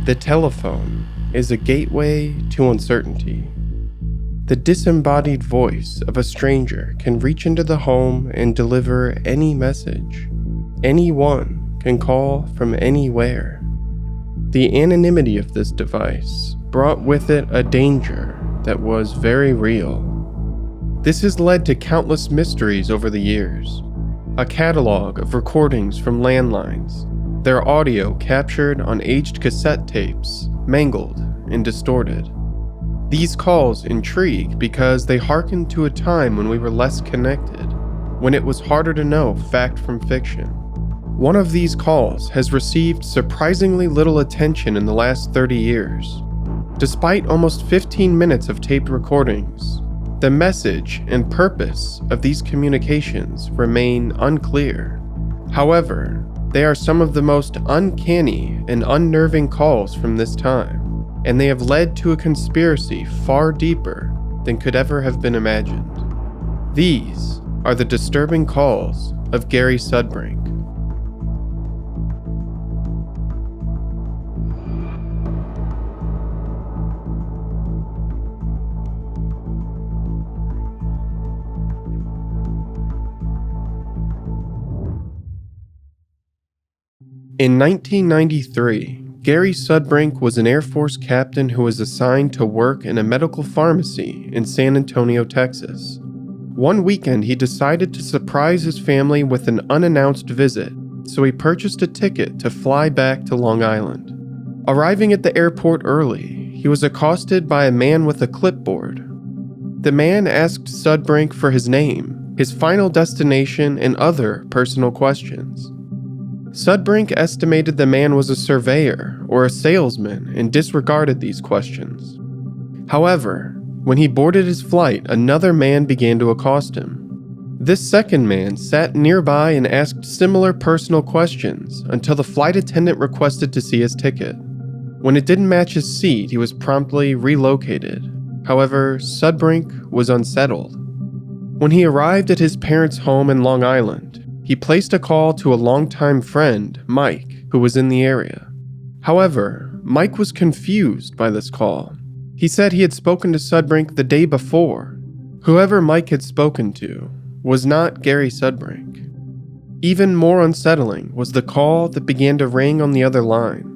The telephone is a gateway to uncertainty. The disembodied voice of a stranger can reach into the home and deliver any message. Anyone can call from anywhere. The anonymity of this device brought with it a danger that was very real. This has led to countless mysteries over the years. A catalog of recordings from landlines, their audio captured on aged cassette tapes, mangled and distorted. These calls intrigue because they hearken to a time when we were less connected, when it was harder to know fact from fiction. One of these calls has received surprisingly little attention in the last 30 years. Despite almost 15 minutes of taped recordings, the message and purpose of these communications remain unclear. However, they are some of the most uncanny and unnerving calls from this time, and they have led to a conspiracy far deeper than could ever have been imagined. These are the disturbing calls of Gary Sudbrink. In 1993, Gary Sudbrink was an Air Force captain who was assigned to work in a medical pharmacy in San Antonio, Texas. One weekend, he decided to surprise his family with an unannounced visit, so he purchased a ticket to fly back to Long Island. Arriving at the airport early, he was accosted by a man with a clipboard. The man asked Sudbrink for his name, his final destination, and other personal questions. Sudbrink estimated the man was a surveyor or a salesman and disregarded these questions. However, when he boarded his flight, another man began to accost him. This second man sat nearby and asked similar personal questions until the flight attendant requested to see his ticket. When it didn't match his seat, he was promptly relocated. However, Sudbrink was unsettled. When he arrived at his parents' home in Long Island, he placed a call to a longtime friend, Mike, who was in the area. However, Mike was confused by this call. He said he had spoken to Sudbrink the day before. Whoever Mike had spoken to was not Gary Sudbrink. Even more unsettling was the call that began to ring on the other line.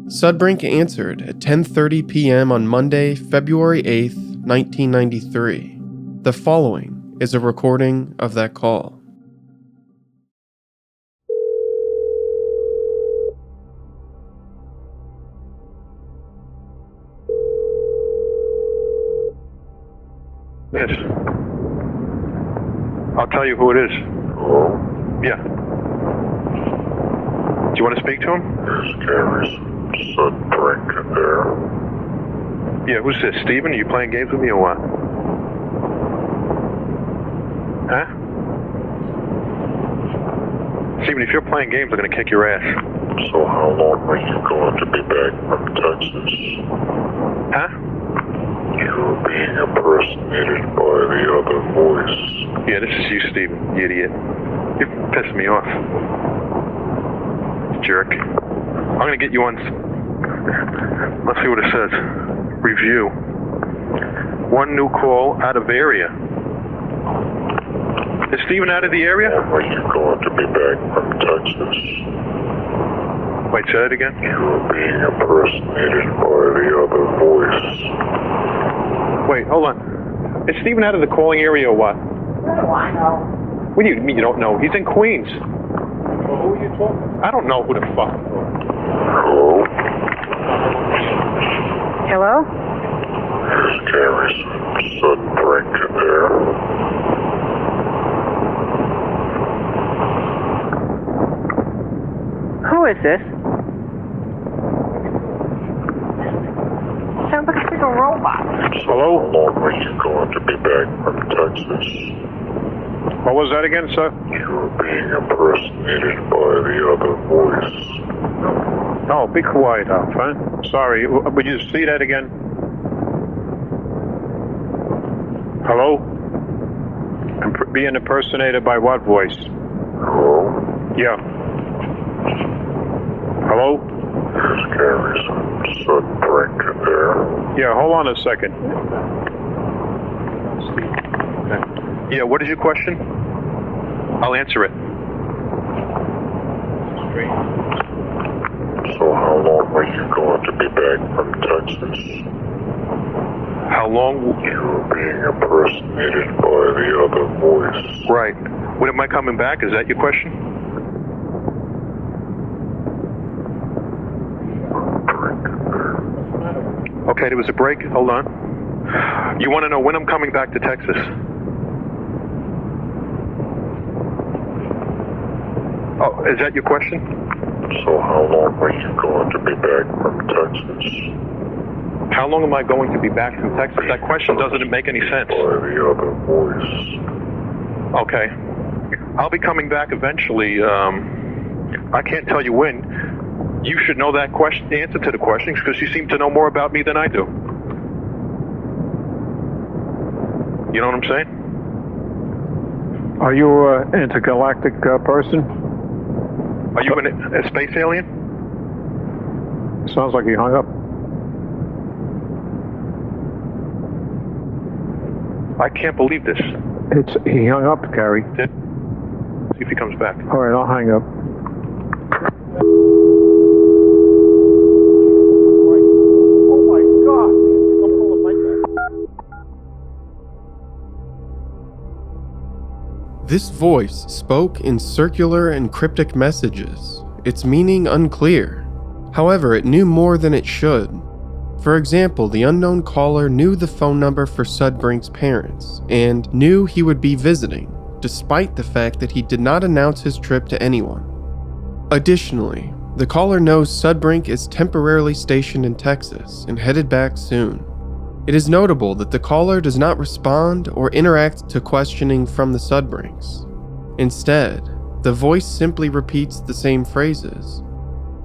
Sudbrink answered at 10:30 p.m. on Monday, February 8th, 1993. The following is a recording of that call. Yes. I'll tell you who it is. Hello? Yeah. Do you want to speak to him? Is Gary Sudbrink there? Yeah, who's this? Steven? Are you playing games with me or what? Huh? Steven, if you're playing games, I'm going to kick your ass. So how long are you going to be back from Texas? Huh? You're being impersonated by the other voice. Yeah, this is you, Steven, you idiot. You're pissing me off. Jerk. I'm going to get you on... Let's see what it says. Review. One new call out of area. Is Steven out of the area? When are you going to be back from Texas? Wait, say that again? You're being impersonated by the other voice. Wait, hold on. Is Steven out of the calling area or what? No, I know. What do you mean you don't know? He's in Queens. Well, who are you talking to? I don't know who the fuck. Hello? Hello? Is Gary Sudbrink there? Who is this? Sounds like a freaking robot. Hello? How long are you going to be back from Texas? What was that again, sir? You're being impersonated by the other voice. Oh, be quiet, Alpha. Sorry, would you see that again? Hello? Being impersonated by what voice? Hello? Yeah. Hello? There's Gary Sudbrink there. Yeah, hold on a second. Yeah, what is your question? I'll answer it. So how long are you going to be back from Texas? How long? You're being impersonated by the other voice. Right. When am I coming back? Is that your question? Okay, there was a break. Hold on. You want to know when I'm coming back to Texas? Oh, is that your question? So how long are you going to be back from Texas? How long am I going to be back from Texas? That question doesn't make any sense. By the other voice. Okay. I'll be coming back eventually. I can't tell you when. You should know that question, the answer to the questions, because you seem to know more about me than I do. You know what I'm saying? Are you an intergalactic person? Are you a space alien? Sounds like he hung up. I can't believe this. He hung up, Gary. See if he comes back. All right, I'll hang up. Oh my God! Don't pull it like that. This voice spoke in circular and cryptic messages, its meaning unclear. However, it knew more than it should. For example, the unknown caller knew the phone number for Sudbrink's parents, and knew he would be visiting, despite the fact that he did not announce his trip to anyone. Additionally, the caller knows Sudbrink is temporarily stationed in Texas and headed back soon. It is notable that the caller does not respond or interact to questioning from the Sudbrinks. Instead, the voice simply repeats the same phrases.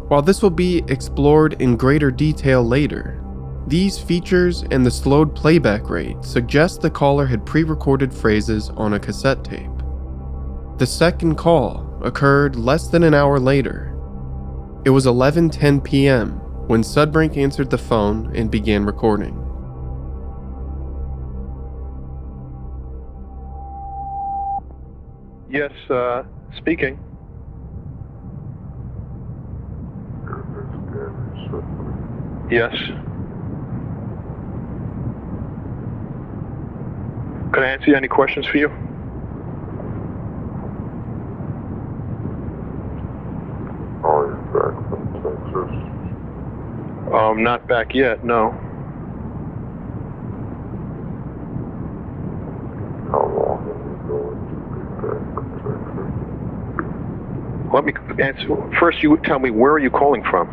While this will be explored in greater detail later, these features and the slowed playback rate suggest the caller had pre-recorded phrases on a cassette tape. The second call occurred less than an hour later. It was 11:10 p.m. when Sudbrink answered the phone and began recording. Yes, speaking. Yes. Could I answer any questions for you? Are you back from Texas? Not back yet, no. How long are you going to be back from Texas? Let me answer. First, you tell me, where are you calling from?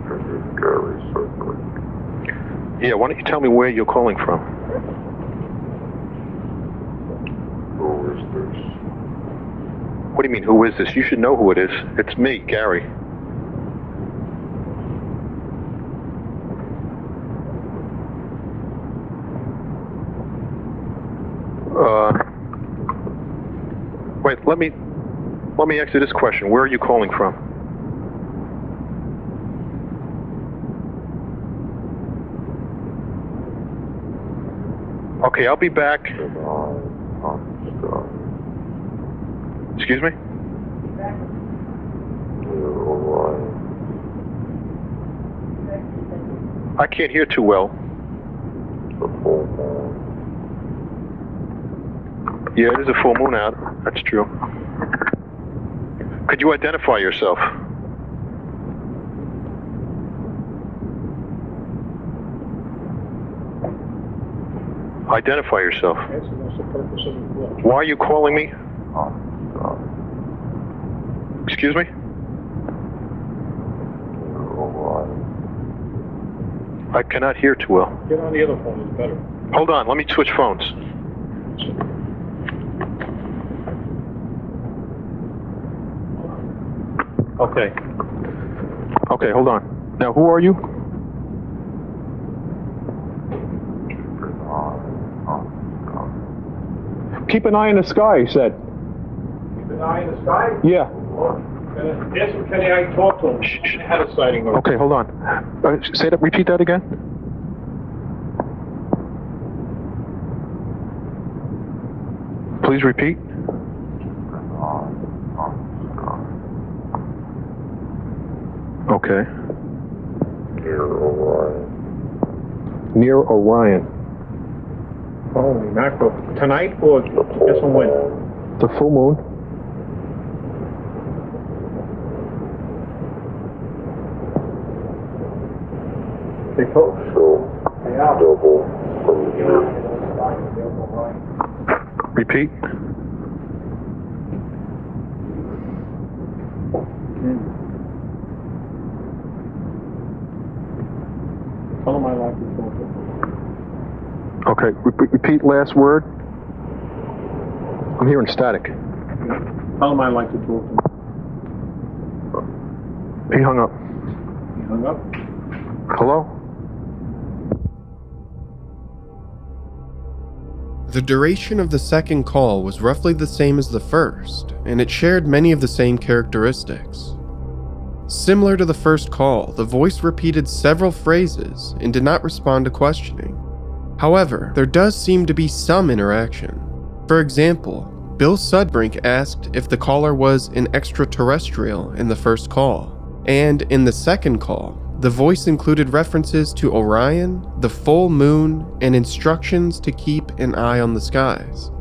This is Gary Sudbrink. Yeah, why don't you tell me where you're calling from? Who is this? What do you mean, who is this? You should know who it is. It's me, Gary. Wait, let me ask you this question. Where are you calling from? Okay, I'll be back. Excuse me? I can't hear too well. Yeah, it is a full moon out. That's true. Could you identify yourself? Identify yourself. Why are you calling me? Excuse me? I cannot hear too well. Get on the other phone, it's better. Hold on, let me switch phones. Okay. Okay, hold on. Now, who are you? Keep an eye in the sky, he said. eye in the sky? Yeah. Ask him, can I talk to him? I had a sighting. Okay, hold on. Say that. Repeat that again. Please repeat. Okay. Near Orion. Near Orion. Holy mackerel. Tonight or guess when? The full moon. They told So, double from here. Repeat. Tell him I like to talk to him. Okay. Repeat last word. I'm hearing static. Tell him I like to talk to him. He hung up. He hung up. Hello? The duration of the second call was roughly the same as the first, and it shared many of the same characteristics. Similar to the first call, the voice repeated several phrases and did not respond to questioning. However, there does seem to be some interaction. For example, Bill Sudbrink asked if the caller was an extraterrestrial in the first call, and in the second call, the voice included references to Orion, the full moon, and instructions to keep an eye on the skies.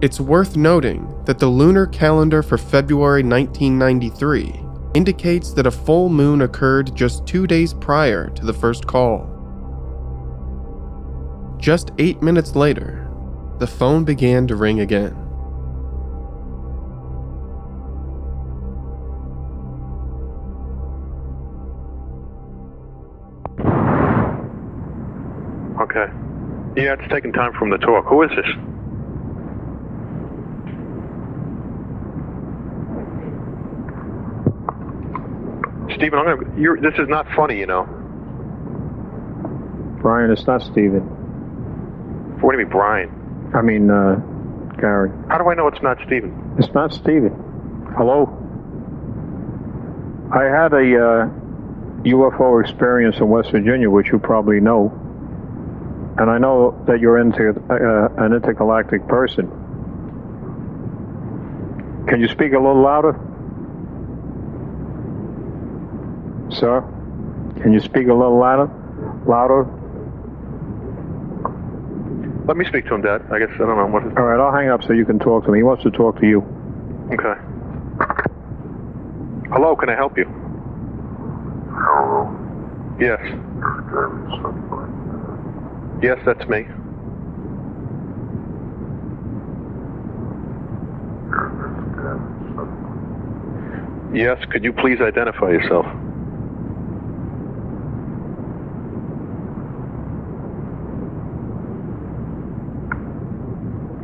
It's worth noting that the lunar calendar for February 1993 indicates that a full moon occurred just 2 days prior to the first call. Just 8 minutes later, the phone began to ring again. Okay. Yeah, it's taking time for him to talk. Who is this? Stephen, this is not funny, you know. Brian, it's not Steven. What do you mean, Brian? I mean, Gary. How do I know it's not Stephen? It's not Steven. Hello? I had a UFO experience in West Virginia, which you probably know. And I know that you're into an intergalactic person. Can you speak a little louder? Sir? Can you speak a little louder? Louder? Let me speak to him, Dad. I guess, I don't know what. All right, I'll hang up so you can talk to me. He wants to talk to you. Okay. Hello, can I help you? Hello. Yes. You're getting something. Yes, that's me. You're just getting something. Yes, could you please identify yourself?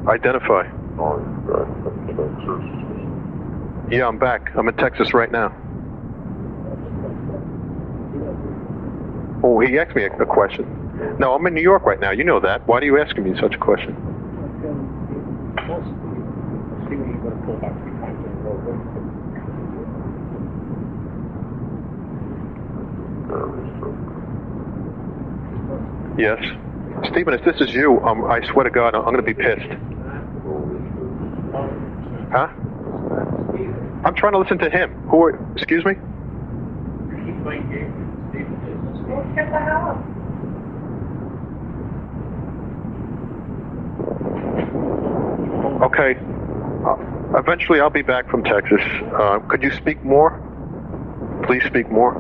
Identify. Oh, you're back from Texas. Yeah, I'm back. I'm in Texas right now. Oh, he asked me a question. No, I'm in New York right now. You know that. Why are you asking me such a question? Yes. Stephen, if this is you, I swear to God, I'm going to be pissed. Huh? I'm trying to listen to him. Excuse me? Get the hell up. Okay. Eventually, I'll be back from Texas. Could you speak more? Please speak more.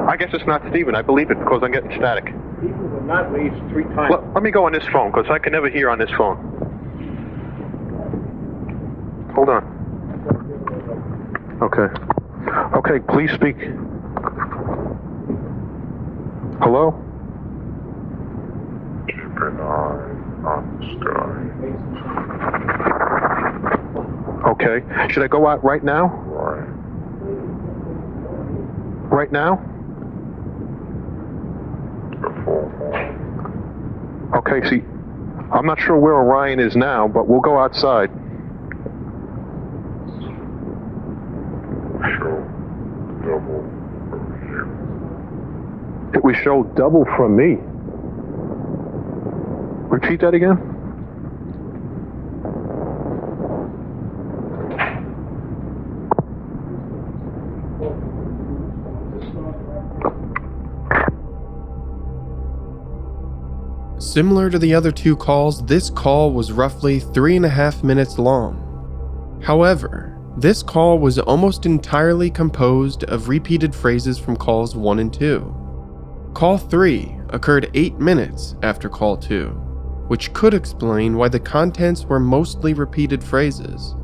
I guess it's not Stephen. I believe it because I'm getting static. People were not raised 3 times. Let me go on this phone because I can never hear on this phone. Hold on. Okay. Okay, please speak. Hello? Keep an eye on the sky. Okay. Should I go out right now? Right. Right now? The Okay, see, I'm not sure where Orion is now, but we'll go outside. Show double from you. It was show double from me. Repeat that again? Similar to the other two calls, this call was roughly 3.5 minutes long. However, this call was almost entirely composed of repeated phrases from calls 1 and 2. Call 3 occurred 8 minutes after call 2, which could explain why the contents were mostly repeated phrases.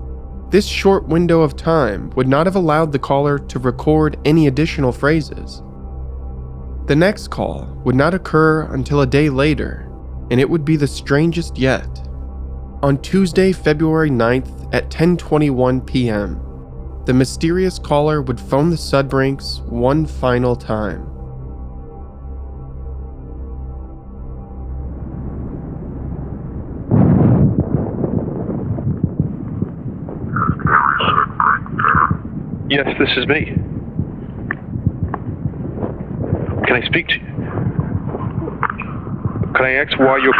This short window of time would not have allowed the caller to record any additional phrases. The next call would not occur until a day later, and it would be the strangest yet. On Tuesday, February 9th at 10:21 p.m., the mysterious caller would phone the Sudbrinks one final time. Yes, this is me. Can I speak to you? Can I ask why you're...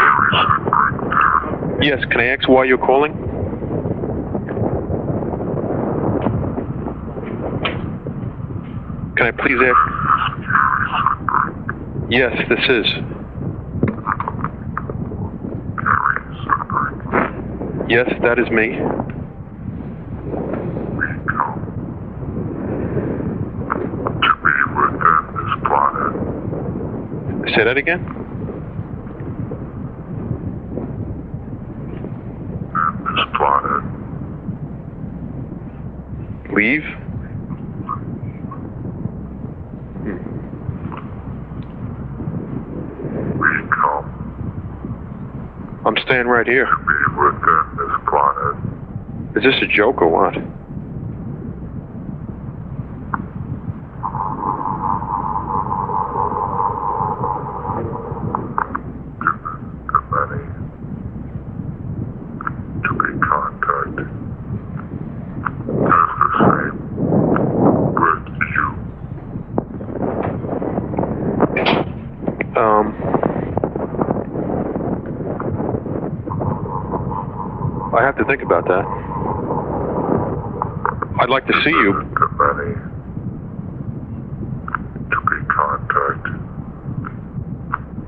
Yes, can I ask why you're calling? Can I please ask... Yes, this is. Yes, that is me. Say that again? This planet. Leave? We come I'm staying right here. to be within this planet. Is this a joke or what? The many to be contacted as the same with you. I have to think about that. I'd like to see you. The many to be contacted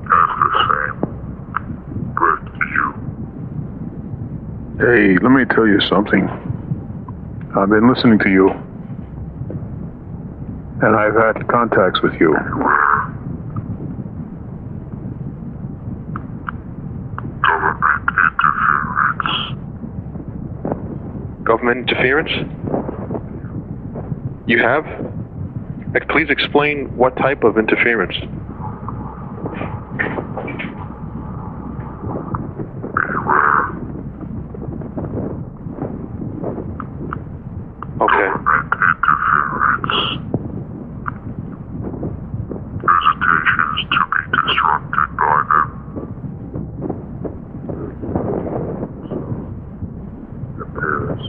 as the same with you. Hey, let me tell you something. I've been listening to you, and I've had contacts with you. Government interference. Government interference? You have? Please explain what type of interference. Okay. Government interference. Visitations to be disrupted by them. Appears.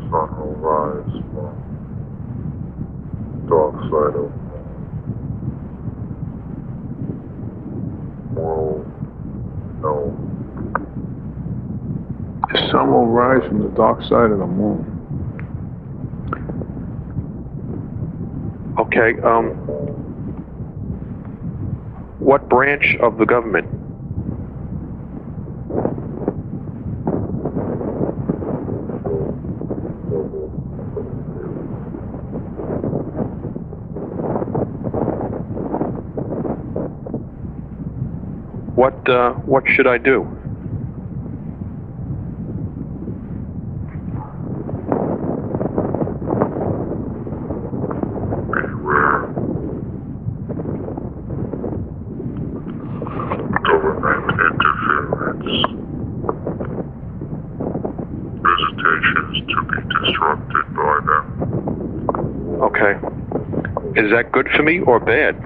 Sun will rise from dark side of world. No. The sun will rise from the dark side of the moon. Okay, what branch of the government? What should I do? Beware. Government interference. Visitations to be disrupted by them. Okay. Is that good for me or bad?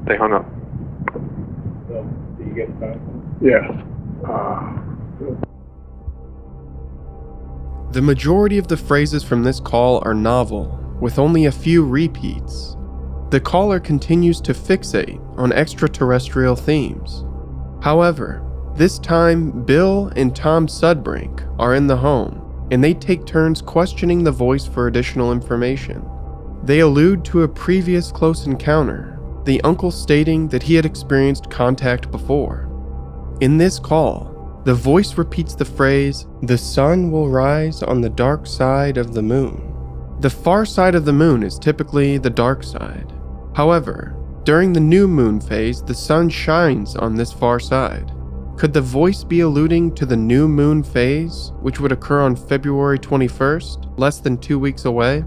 They hung up. Yeah. The majority of the phrases from this call are novel, with only a few repeats. The caller continues to fixate on extraterrestrial themes. However, this time Bill and Tom Sudbrink are in the home, and they take turns questioning the voice for additional information. They allude to a previous close encounter, the uncle stating that he had experienced contact before. In this call, the voice repeats the phrase, "The sun will rise on the dark side of the moon." The far side of the moon is typically the dark side. However, during the new moon phase, the sun shines on this far side. Could the voice be alluding to the new moon phase, which would occur on February 21st, less than 2 weeks away?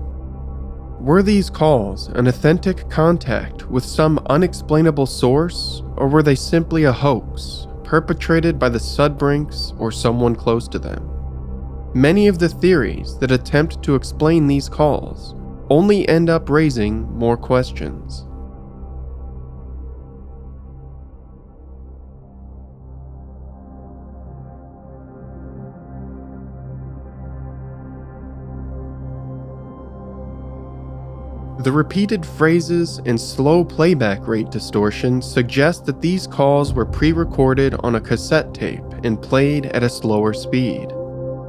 Were these calls an authentic contact with some unexplainable source, or were they simply a hoax perpetrated by the Sudbrinks or someone close to them? Many of the theories that attempt to explain these calls only end up raising more questions. The repeated phrases and slow playback rate distortion suggest that these calls were pre-recorded on a cassette tape and played at a slower speed.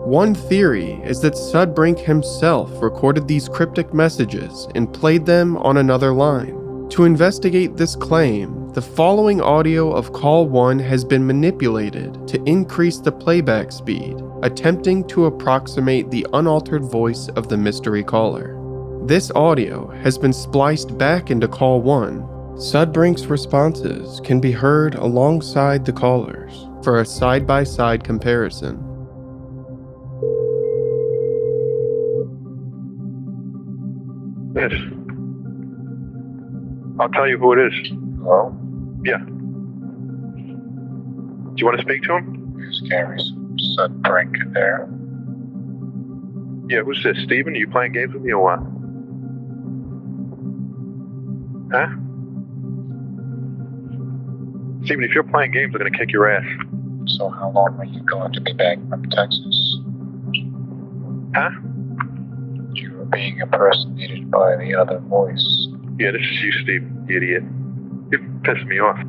One theory is that Sudbrink himself recorded these cryptic messages and played them on another line. To investigate this claim, the following audio of call 1 has been manipulated to increase the playback speed, attempting to approximate the unaltered voice of the mystery caller. This audio has been spliced back into call 1. Sudbrink's responses can be heard alongside the callers for a side-by-side comparison. Yes. I'll tell you who it is. Hello? Yeah. Do you want to speak to him? Is Gary Sudbrink there? Yeah, who's this? Steven? Are you playing games with me or what? Huh? Steven, if you're playing games, I'm going to kick your ass. So how long are you going to be back from Texas? Huh? You are being impersonated by the other voice. Yeah, this is you, Steven, you idiot. You're pissing me off.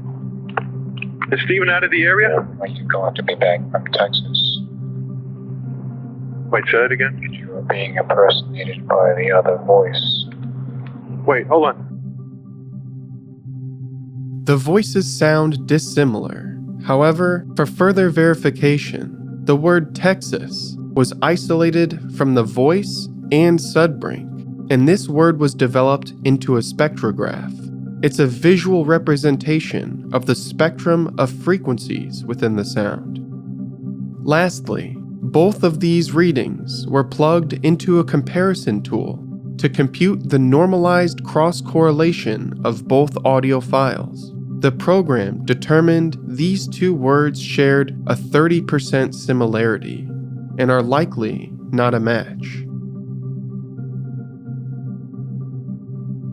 Is Steven out of the area? Are you going to be back from Texas? Wait, say that again? You are being impersonated by the other voice. Wait, hold on. The voices sound dissimilar. However, for further verification, the word Texas was isolated from the voice and Sudbrink, and this word was developed into a spectrograph. It's a visual representation of the spectrum of frequencies within the sound. Lastly, both of these readings were plugged into a comparison tool to compute the normalized cross-correlation of both audio files. The program determined these two words shared a 30% similarity and are likely not a match.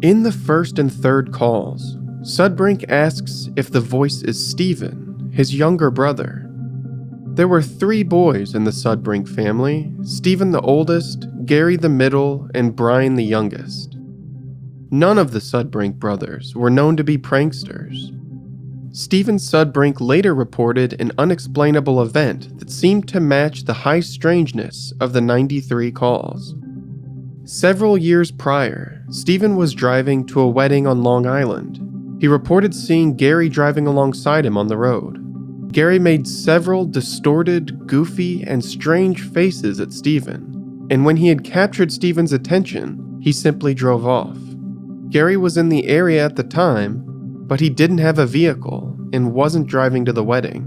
In the first and third calls, Sudbrink asks if the voice is Steven, his younger brother. There were 3 boys in the Sudbrink family, Steven the oldest, Gary the middle, and Brian the youngest. None of the Sudbrink brothers were known to be pranksters. Steven Sudbrink later reported an unexplainable event that seemed to match the high strangeness of the 93 calls. Several years prior, Steven was driving to a wedding on Long Island. He reported seeing Gary driving alongside him on the road. Gary made several distorted, goofy, and strange faces at Steven, and when he had captured Steven's attention, he simply drove off. Gary was in the area at the time, but he didn't have a vehicle and wasn't driving to the wedding.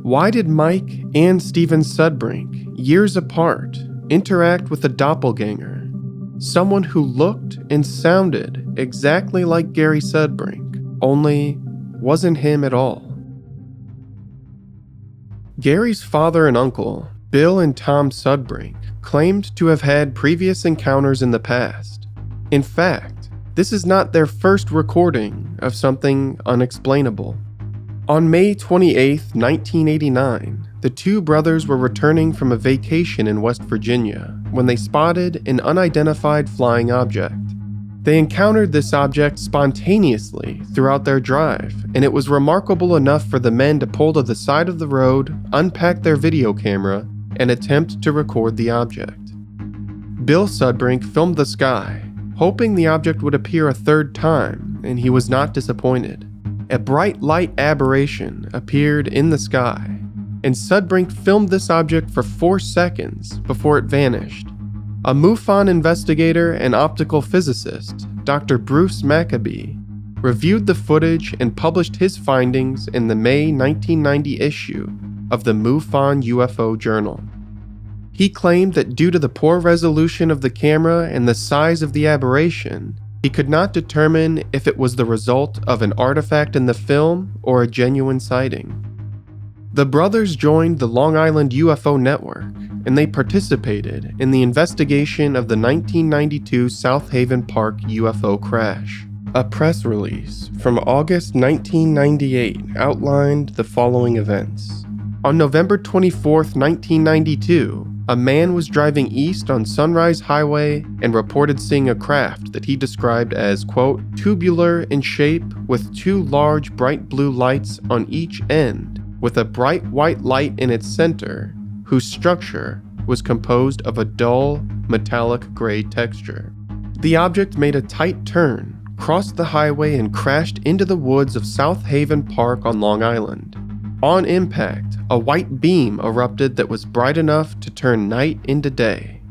Why did Mike and Steven Sudbrink, years apart, interact with a doppelganger? Someone who looked and sounded exactly like Gary Sudbrink, only wasn't him at all. Gary's father and uncle, Bill and Tom Sudbrink, claimed to have had previous encounters in the past. In fact, this is not their first recording of something unexplainable. On May 28, 1989, the two brothers were returning from a vacation in West Virginia when they spotted an unidentified flying object. They encountered this object spontaneously throughout their drive, and it was remarkable enough for the men to pull to the side of the road, unpack their video camera, and attempt to record the object. Bill Sudbrink filmed the sky, hoping the object would appear a third time, and he was not disappointed. A bright light aberration appeared in the sky, and Sudbrink filmed this object for 4 seconds before it vanished. A MUFON investigator and optical physicist, Dr. Bruce Maccabee, reviewed the footage and published his findings in the May 1990 issue of the MUFON UFO Journal. He claimed that due to the poor resolution of the camera and the size of the aberration, he could not determine if it was the result of an artifact in the film or a genuine sighting. The brothers joined the Long Island UFO Network, and they participated in the investigation of the 1992 South Haven Park UFO crash. A press release from August 1998 outlined the following events. On November 24, 1992, a man was driving east on Sunrise Highway and reported seeing a craft that he described as, quote, tubular in shape with 2 large bright blue lights on each end, with a bright white light in its center, whose structure was composed of a dull, metallic gray texture. The object made a tight turn, crossed the highway, and crashed into the woods of South Haven Park on Long Island. On impact, a white beam erupted that was bright enough to turn night into day.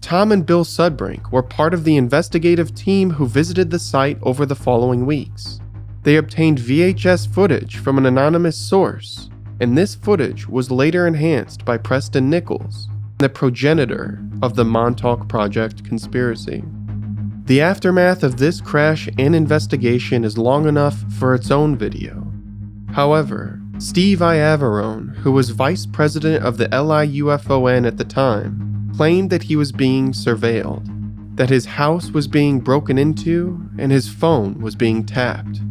Tom and Bill Sudbrink were part of the investigative team who visited the site over the following weeks. They obtained VHS footage from an anonymous source, and this footage was later enhanced by Preston Nichols, the progenitor of the Montauk Project conspiracy. The aftermath of this crash and investigation is long enough for its own video. However, Steve Iavarone, who was vice president of the LIUFON at the time, claimed that he was being surveilled, that his house was being broken into, and his phone was being tapped.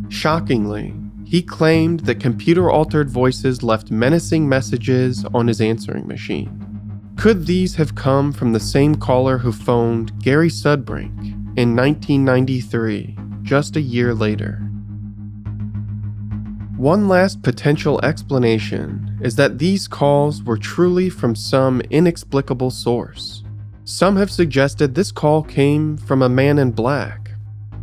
Shockingly, he claimed that computer-altered voices left menacing messages on his answering machine. Could these have come from the same caller who phoned Gary Sudbrink in 1993, just a year later? One last potential explanation is that these calls were truly from some inexplicable source. Some have suggested this call came from a man in black.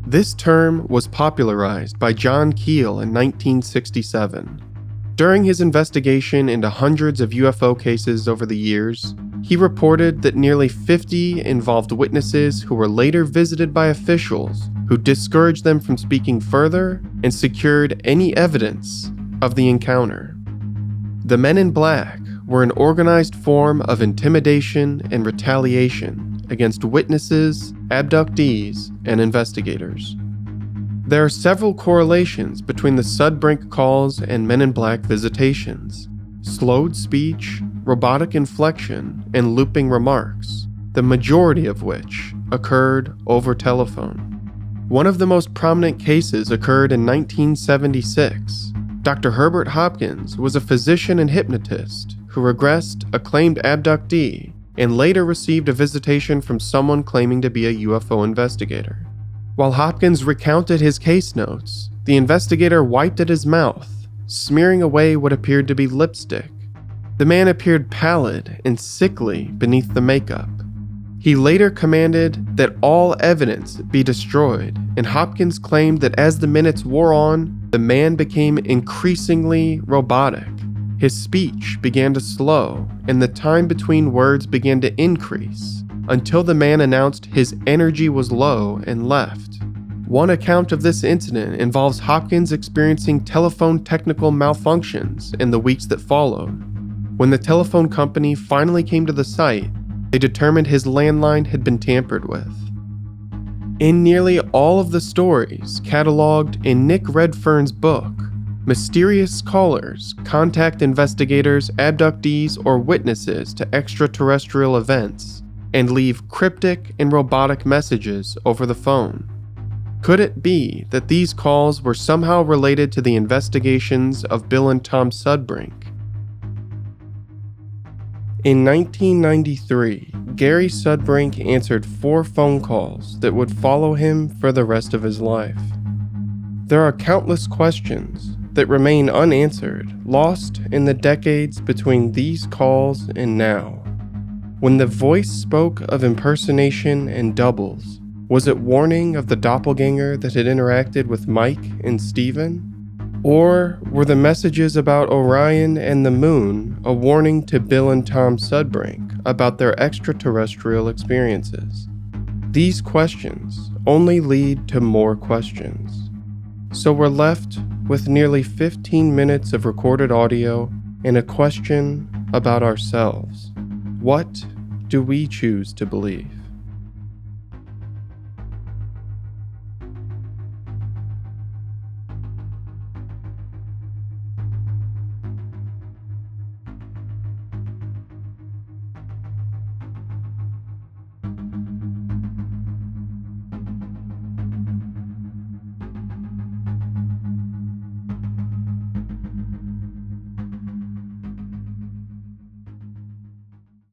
This term was popularized by John Keel in 1967. During his investigation into hundreds of UFO cases over the years, he reported that nearly 50 involved witnesses who were later visited by officials who discouraged them from speaking further and secured any evidence of the encounter. The Men in Black were an organized form of intimidation and retaliation against witnesses, abductees, and investigators. There are several correlations between the Sudbrink calls and Men in Black visitations: slowed speech, robotic inflection, and looping remarks, the majority of which occurred over telephone. One of the most prominent cases occurred in 1976. Dr. Herbert Hopkins was a physician and hypnotist who regressed a claimed abductee and later received a visitation from someone claiming to be a UFO investigator. While Hopkins recounted his case notes, the investigator wiped at his mouth, smearing away what appeared to be lipstick. The man appeared pallid and sickly beneath the makeup. He later commanded that all evidence be destroyed, and Hopkins claimed that as the minutes wore on, the man became increasingly robotic. His speech began to slow, and the time between words began to increase, until the man announced his energy was low and left. One account of this incident involves Hopkins experiencing telephone technical malfunctions in the weeks that followed. When the telephone company finally came to the site, they determined his landline had been tampered with. In nearly all of the stories cataloged in Nick Redfern's book, mysterious callers contact investigators, abductees, or witnesses to extraterrestrial events, and leave cryptic and robotic messages over the phone? Could it be that these calls were somehow related to the investigations of Bill and Tom Sudbrink? In 1993, Gary Sudbrink answered 4 phone calls that would follow him for the rest of his life. There are countless questions that remain unanswered, lost in the decades between these calls and now. When the voice spoke of impersonation and doubles, was it warning of the doppelganger that had interacted with Mike and Steven? Or were the messages about Orion and the moon a warning to Bill and Tom Sudbrink about their extraterrestrial experiences? These questions only lead to more questions. So we're left with nearly 15 minutes of recorded audio and a question about ourselves. What do we choose to believe?